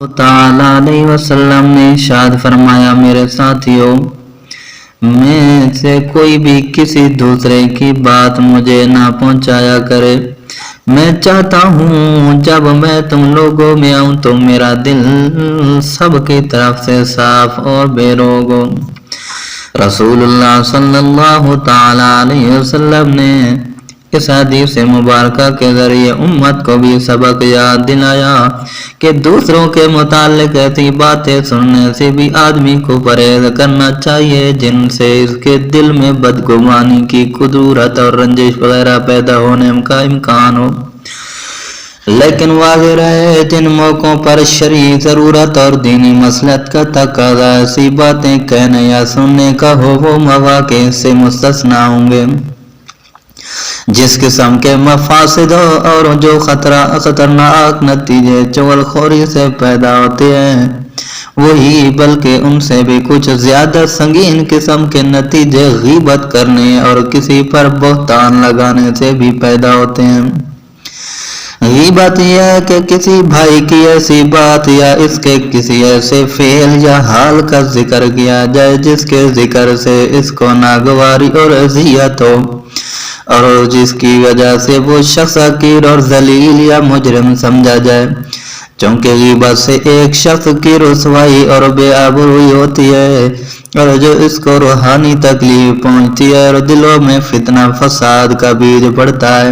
تعالیٰ علیہ وسلم نے ارشاد فرمایا، میرے ساتھیوں، میں سے کوئی بھی کسی دوسرے کی بات مجھے نہ پہنچایا کرے۔ میں چاہتا ہوں جب میں تم لوگوں میں آؤں تو میرا دل سب کی طرف سے صاف اور بے روگ ہو۔ رسول اللہ صلی اللہ تعالیٰ علیہ وسلم نے اس حدیث مبارکہ کے ذریعے امت کو بھی سبق یاد دلایا کہ دوسروں کے متعلق ایسی باتیں سننے سے بھی آدمی کو پرہیز کرنا چاہیے جن سے اس کے دل میں بدگمانی کی قدرت اور رنجش وغیرہ پیدا ہونے کا امکان ہو۔ لیکن واضح رہے جن موقعوں پر شرعی ضرورت اور دینی مصلحت کا تقاضا ایسی باتیں کہنے یا سننے کا ہو، وہ مواقع سے مستثنیٰ ہوں گے۔ جس قسم کے مفاسد اور جو خطرناک نتیجے چغلخوری سے پیدا ہوتے ہیں، وہی بلکہ ان سے بھی کچھ زیادہ سنگین قسم کے نتیجے غیبت کرنے اور کسی پر بہتان لگانے سے بھی پیدا ہوتے ہیں۔ غیبت یہ ہے کہ کسی بھائی کی ایسی بات یا اس کے کسی ایسے فعل یا حال کا ذکر کیا جائے جس کے ذکر سے اس کو ناگواری اور اذیت ہو، اور جس کی وجہ سے وہ شخص حقیر اور ذلیل یا مجرم سمجھا جائے۔ چونکہ غیبت سے ایک شخص کی رسوائی اور بے آبروئی ہوتی ہے، اور جو اس کو روحانی تکلیف پہنچتی ہے، اور دلوں میں فتنہ فساد کا بیج پڑتا ہے،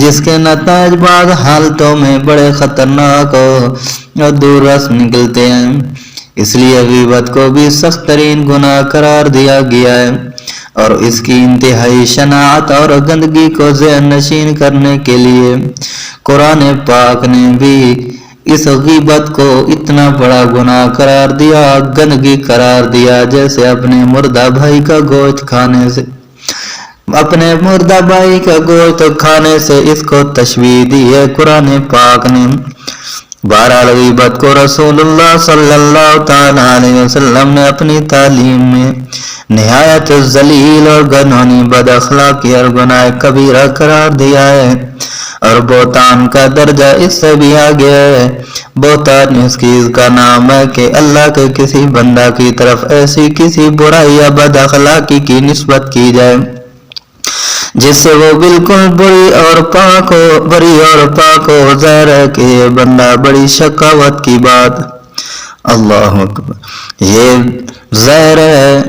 جس کے نتائج بعض حالتوں میں بڑے خطرناک اور دور رس نکلتے ہیں۔ اس لیے غیبت کو بھی سخت ترین گناہ قرار دیا گیا ہے، اور اس کی انتہائی شناعت اور گندگی کو ذہن نشین کرنے کے لیے قرآن پاک نے بھی اس غیبت کو اتنا بڑا گناہ قرار دیا، گندگی قرار دیا، جیسے اپنے مردہ بھائی کا گوشت کھانے سے اس کو تشبیہ دی ہے قرآن پاک نے۔ بہرحال غیبت کو رسول اللہ صلی اللہ تعالیٰ علیہ وسلم نے اپنی تعلیم میں نہایت ذلیل اور گھنونی بد اخلاقی اور گناہ کبیرہ قرار دیا ہے، اور بہتان کا درجہ اس سے بھی آگے ہے۔ بہتان اس چیز کا نام ہے کہ اللہ کے کسی بندہ کی طرف ایسی کسی برائی یا بد اخلاقی کی نسبت کی جائے جس سے وہ بالکل بری اور پاک ہو، ظاہر ہے کہ یہ بندہ بڑی شقاوت کی بات، اللہ اکبر، یہ ظاہر ہے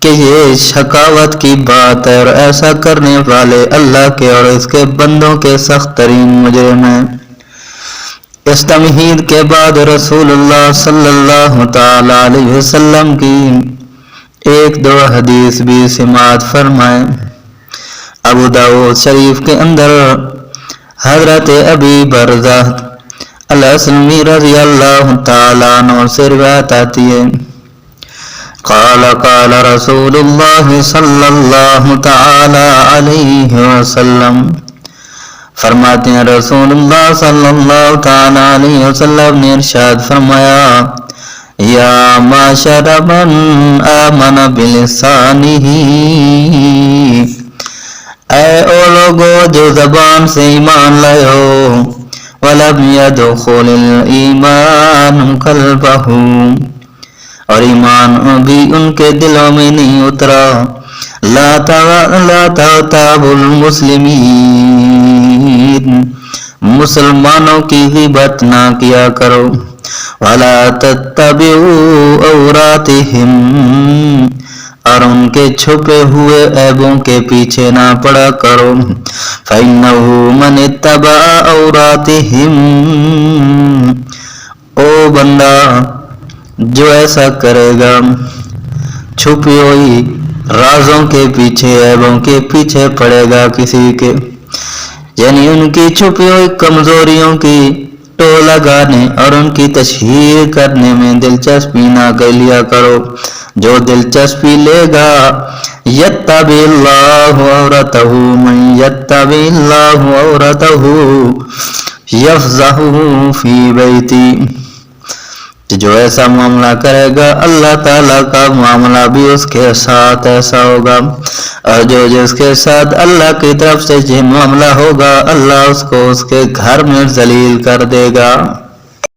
کہ یہ شقاوت کی بات ہے، اور ایسا کرنے والے اللہ کے اور اس کے بندوں کے سخت ترین مجرم ہیں۔ اس تمہید کے بعد رسول اللہ صلی اللہ تعالی علیہ وسلم کی ایک دو حدیث بھی سماعت فرمائیں۔ ابو داؤد شریف کے اندر حضرت ابی برزہ الاسلمی رضی اللہ تعالیٰ عنہ سے روایت آتی ہے، قال قال رسول اللہ صلی اللہ تعالی علیہ وسلم، فرماتے ہیں رسول اللہ صلی اللہ تعالی علیہ وسلم نے ارشاد فرمایا، یا معاشر من آمن بلسانہ، اے او لوگو جو زبان سے ایمان لائے ہو، وَلَمْ يَدْخُلِ الْإِيمَانُ قَلْبَهُ، اور ایمان بھی ان کے دلوں میں نہیں اترا، لا تغتابوا المسلمین، مسلمانوں کی غیبت نہ کیا کرو، وَلَا تَتَّبِعُوا عَوْرَاتِهِمْ، اور ان کے چھپے ہوئے عیبوں کے پیچھے نہ پڑا کرو، فَإِنَّهُ مَنِ اتَّبَعَ عَوْرَاتِهِمْ، او بندہ جو ایسا کرے گا، چھپی ہوئی رازوں کے پیچھے، عیبوں کے پیچھے پڑے گا کسی کے، یعنی ان کی چھپی ہوئی کمزوریوں کی ٹو لگانے اور ان کی تشہیر کرنے میں دلچسپی نہ کر لیا کرو۔ جو دلچسپی لے گا، یتبع اللہ عورتہ، من یتبع اللہ عورتہ یفضحہ فی بیتی، جو ایسا معاملہ کرے گا اللہ تعالیٰ کا معاملہ بھی اس کے ساتھ ایسا ہوگا، اور جو جس کے ساتھ اللہ کی طرف سے یہ معاملہ ہوگا، اللہ اس کو اس کے گھر میں ذلیل کر دے گا۔